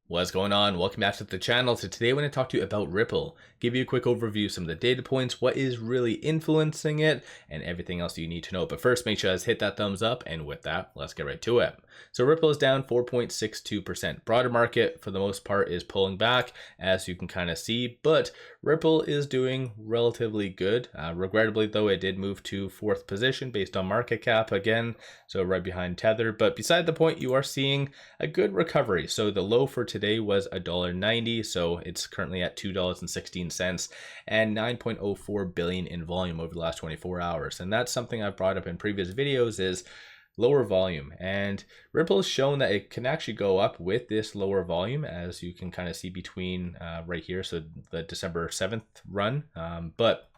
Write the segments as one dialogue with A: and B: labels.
A: What's going on? Welcome back to the channel. So today I want to talk to you about Ripple, give you a quick overview of some of the data points, what is really influencing it, and everything else you need to know. But first, make sure to hit that thumbs up, and with that, let's get right to it. So Ripple is down 4.62%. Broader market, for the most part, is pulling back, as you can kind of see, but Ripple is doing relatively good. Regrettably, though, it did move to 4th position based on market cap again, so right behind Tether. But beside the point, you are seeing a good recovery. So the low for today was $1.90, so it's currently at $2.16 and 9.04 billion in volume over the last 24 hours. And that's something I've brought up in previous videos, is lower volume, and Ripple has shown that it can actually go up with this lower volume, as you can kind of see between right here, so the December 7th run. But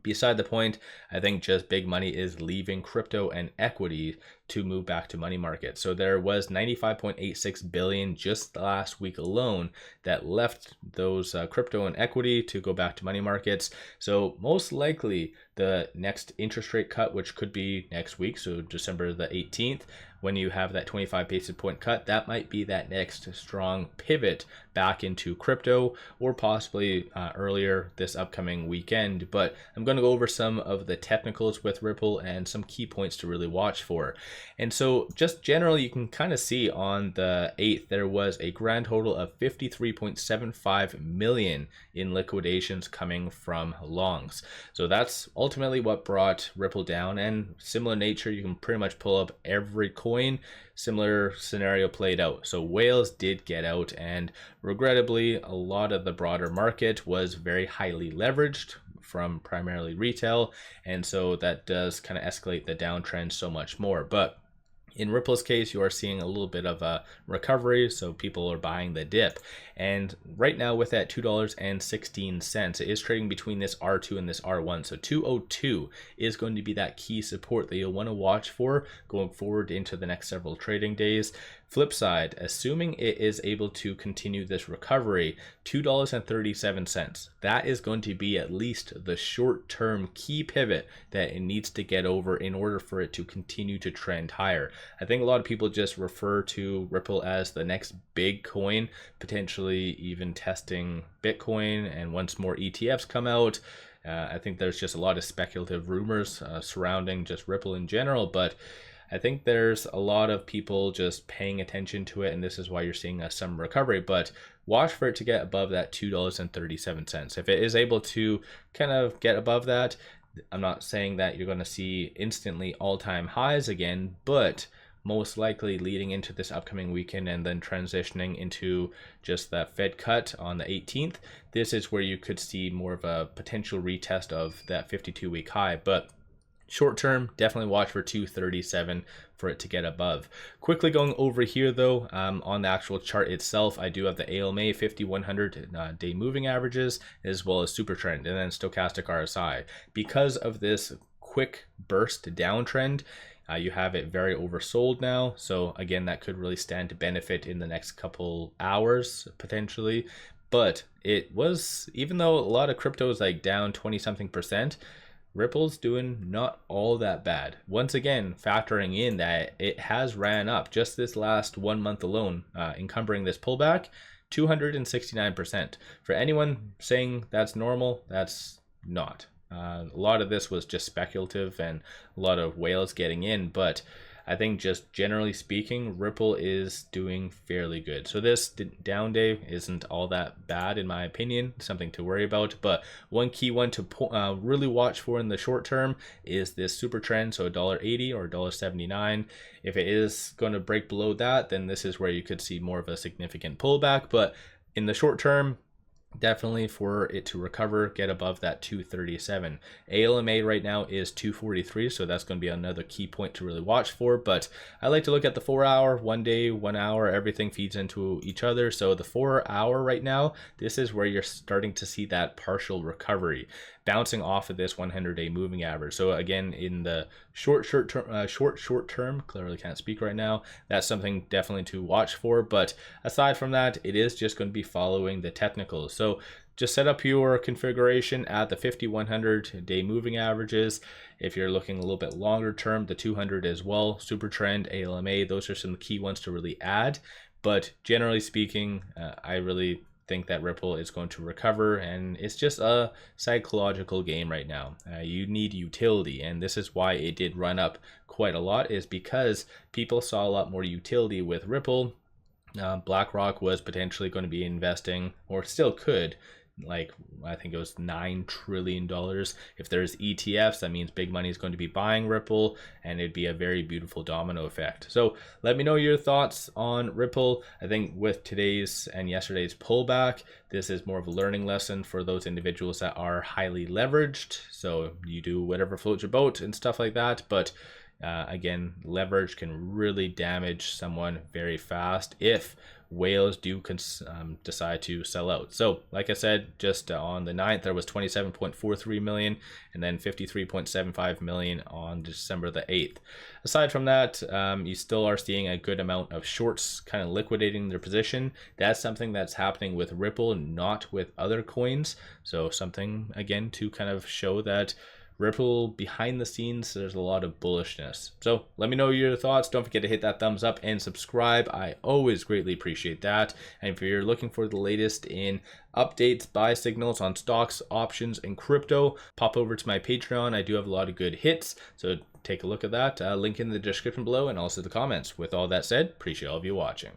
A: beside the point, I think just big money is leaving crypto and equity to move back to money market. So there was 95.86 billion just last week alone that left those crypto and equity to go back to money markets. So most likely the next interest rate cut, which could be next week, so December the 18th, when you have that 25 basis point cut, that might be that next strong pivot back into crypto, or possibly earlier this upcoming weekend. But I'm going to go over some of the technicals with Ripple and some key points to really watch for. And so just generally, you can kind of see on the 8th, there was a grand total of 53.75 million in liquidations coming from longs. So that's ultimately what brought Ripple down. And similar nature, you can pretty much pull up every coin. Similar scenario played out. So whales did get out, and regrettably, a lot of the broader market was very highly leveraged from primarily retail, and so that does kind of escalate the downtrend so much more. But in Ripple's case, you are seeing a little bit of a recovery, so people are buying the dip. And right now with that $2.16, it is trading between this R2 and this R1. So 202 is going to be that key support that you'll want to watch for going forward into the next several trading days. Flip side, assuming it is able to continue this recovery, $2.37. That is going to be at least the short-term key pivot that it needs to get over in order for it to continue to trend higher. I think a lot of people just refer to Ripple as the next big coin, potentially even testing Bitcoin, and once more ETFs come out, I think there's just a lot of speculative rumors surrounding just Ripple in general, but I think there's a lot of people just paying attention to it, and this is why you're seeing some recovery. But watch for it to get above that $2.37. If it is able to kind of get above that, I'm not saying that you're going to see instantly all-time highs again, but most likely leading into this upcoming weekend and then transitioning into just that Fed cut on the 18th, this is where you could see more of a potential retest of that 52-week high. But short term, definitely watch for 237 for it to get above. Quickly going over here though, on the actual chart itself, I do have the 𝗖𝗢𝗡𝗡𝗖𝗧 5100 day moving averages, as well as super trend, and then stochastic RSI. Because of this quick burst downtrend, you have it very oversold now. So again, that could really stand to benefit in the next couple hours potentially. But it was, even though a lot of crypto is like down 20-something%, Ripple's doing not all that bad. Once again, factoring in that it has ran up just this last 1 month alone, encumbering this pullback, 269%. For anyone saying that's normal, that's not. A lot of this was just speculative and a lot of whales getting in, but I think just generally speaking, Ripple is doing fairly good. So this down day isn't all that bad in my opinion, something to worry about. But one key one to really watch for in the short term is this super trend, so $1.80 or $1.79. If it is going to break below that, then this is where you could see more of a significant pullback. But in the short term, definitely for it to recover, get above that 237. 𝗖𝗢𝗡𝗡𝗖𝗧 right now is 243, so that's going to be another key point to really watch for. But I like to look at the 4 hour, 1 day, 1 hour, everything feeds into each other. So the 4 hour right now, this is where you're starting to see that partial recovery, bouncing off of this 100-day moving average. So again, in the short term, clearly can't speak right now, that's something definitely to watch for. But aside from that, it is just going to be following the technicals. So just set up your configuration at the 50-100-day moving averages. If you're looking a little bit longer term, the 200 as well, super trend, 𝗖𝗢𝗡𝗡𝗖𝗧, those are some key ones to really add. But generally speaking, I really think that Ripple is going to recover, and it's just a psychological game right now. You need utility, and this is why it did run up quite a lot, is because people saw a lot more utility with Ripple. BlackRock was potentially going to be investing, or still could, like I think it was $9 trillion. If there's ETFs, that means big money is going to be buying Ripple, and it'd be a very beautiful domino effect. So let me know your thoughts on Ripple. I think with today's and yesterday's pullback, this is more of a learning lesson for those individuals that are highly leveraged. So you do whatever floats your boat and stuff like that. But again, leverage can really damage someone very fast if whales do decide to sell out. So like I said, just on the 9th, there was 27.43 million and then 53.75 million on December the 8th. Aside from that, you still are seeing a good amount of shorts kind of liquidating their position. That's something that's happening with Ripple, not with other coins. So something, again, to kind of show that Ripple behind the scenes, there's a lot of bullishness. So let me know your thoughts. Don't forget to hit that thumbs up and subscribe. I always greatly appreciate that. And if you're looking for the latest in updates, buy signals on stocks, options, and crypto, pop over to my Patreon. I do have a lot of good hits, so take a look at that. Link in the description below and also the comments. With all that said, appreciate all of you watching.